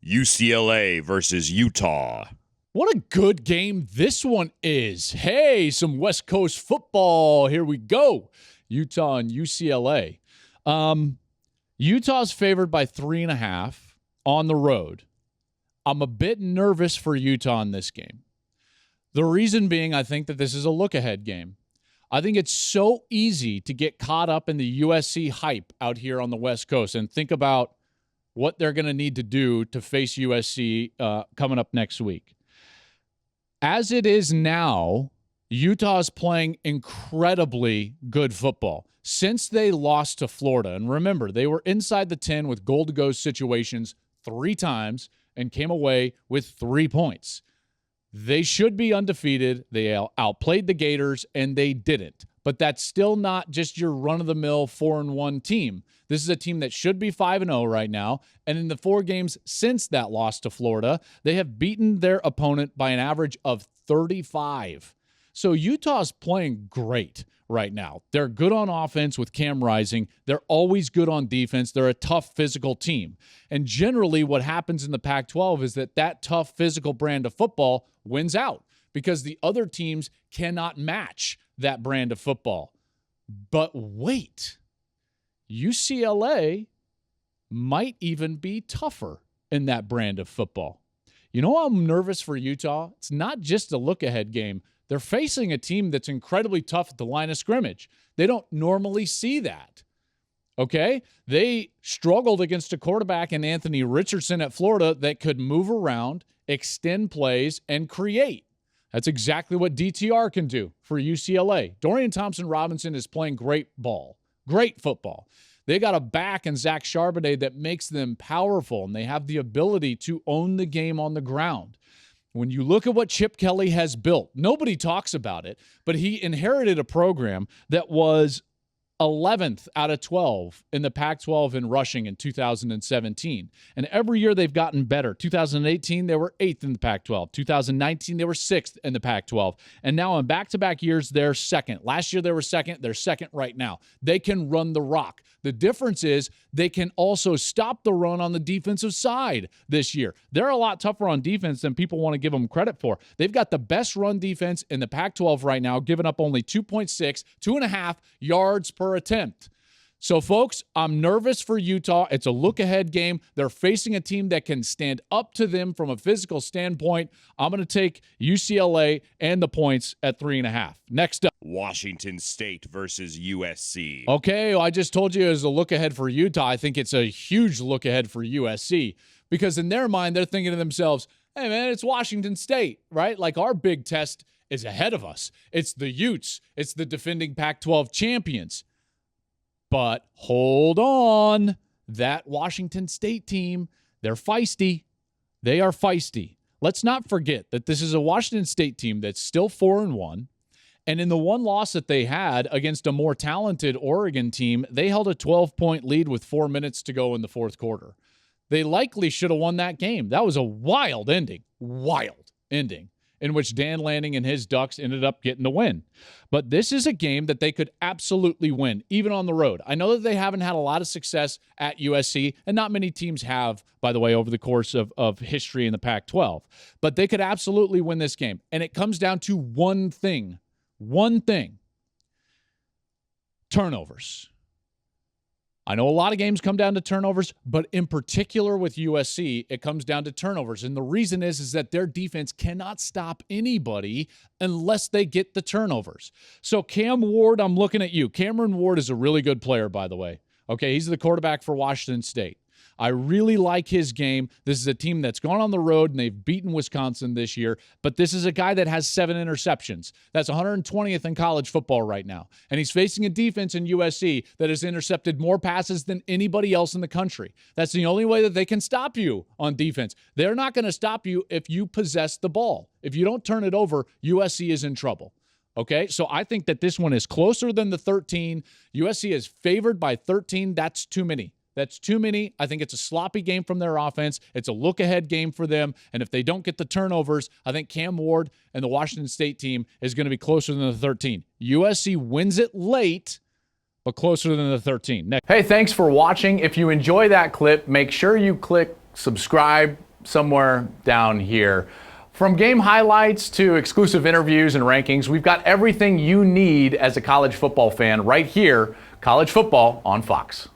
UCLA versus Utah. What a good game this one is. Hey, some West Coast football. Here we go. Utah and UCLA. Utah's favored by 3.5 on the road. I'm a bit nervous for Utah in this game. The reason being, I think that this is a look-ahead game. I think it's so easy to get caught up in the USC hype out here on the West Coast and think about what they're going to need to do to face USC coming up next week. As it is now, Utah's playing incredibly good football since they lost to Florida. And remember, they were inside the 10 with goal-to-go situations 3 times and came away with 3 points. They should be undefeated. They outplayed the Gators, and they didn't. But that's still not just your run-of-the-mill 4-1 team. This is a team that should be 5-0 right now, and in the 4 games since that loss to Florida, they have beaten their opponent by an average of 35. So Utah's playing great right now. They're good on offense with Cam Rising. They're always good on defense. They're a tough physical team. And generally what happens in the Pac-12 is that tough physical brand of football wins out because the other teams cannot match that brand of football. But wait, UCLA might even be tougher in that brand of football. You know why I'm nervous for Utah? It's not just a look-ahead game. They're facing a team that's incredibly tough at the line of scrimmage. They don't normally see that. Okay? They struggled against a quarterback in Anthony Richardson at Florida that could move around, extend plays, and create. That's exactly what DTR can do for UCLA. Dorian Thompson-Robinson is playing great ball, great football. They got a back in Zach Charbonnet that makes them powerful, and they have the ability to own the game on the ground. When you look at what Chip Kelly has built, nobody talks about it, but he inherited a program that was 11th out of 12 in the Pac-12 in rushing in 2017. And every year they've gotten better. 2018, they were 8th in the Pac-12. 2019, they were 6th in the Pac-12. And now in back-to-back years, they're 2nd. Last year they were 2nd. They're 2nd right now. They can run the rock. The difference is they can also stop the run on the defensive side this year. They're a lot tougher on defense than people want to give them credit for. They've got the best run defense in the Pac-12 right now, giving up only 2.5 yards per attempt. So, folks, I'm nervous for Utah. It's a look-ahead game. They're facing a team that can stand up to them from a physical standpoint. I'm going to take UCLA and the points at 3.5. Next up, Washington State versus USC. Okay, well, I just told you it was a look-ahead for Utah. I think it's a huge look-ahead for USC because in their mind, they're thinking to themselves, hey, man, it's Washington State, right? Like our big test is ahead of us. It's the Utes. It's the defending Pac-12 champions. But hold on, that Washington State team, they're feisty. They are feisty. Let's not forget that this is a Washington State team that's still 4-1. And in the one loss that they had against a more talented Oregon team, they held a 12-point lead with 4 minutes to go in the fourth quarter. They likely should have won that game. That was a wild ending in which Dan Lanning and his Ducks ended up getting the win. But this is a game that they could absolutely win, even on the road. I know that they haven't had a lot of success at USC, and not many teams have, by the way, over the course of history in the Pac-12. But they could absolutely win this game. And it comes down to one thing. Turnovers. I know a lot of games come down to turnovers, but in particular with USC, it comes down to turnovers. And the reason is that their defense cannot stop anybody unless they get the turnovers. So Cam Ward, I'm looking at you. Cameron Ward is a really good player, by the way. Okay, he's the quarterback for Washington State. I really like his game. This is a team that's gone on the road, and they've beaten Wisconsin this year. But this is a guy that has 7 interceptions. That's 120th in college football right now. And he's facing a defense in USC that has intercepted more passes than anybody else in the country. That's the only way that they can stop you on defense. They're not going to stop you if you possess the ball. If you don't turn it over, USC is in trouble. Okay, so I think that this one is closer than the 13. USC is favored by 13. That's too many. That's too many. I think it's a sloppy game from their offense. It's a look-ahead game for them. And if they don't get the turnovers, I think Cam Ward and the Washington State team is going to be closer than the 13. USC wins it late, but closer than the 13. Next. Hey, thanks for watching. If you enjoy that clip, make sure you click subscribe somewhere down here. From game highlights to exclusive interviews and rankings, we've got everything you need as a college football fan right here. College football on Fox.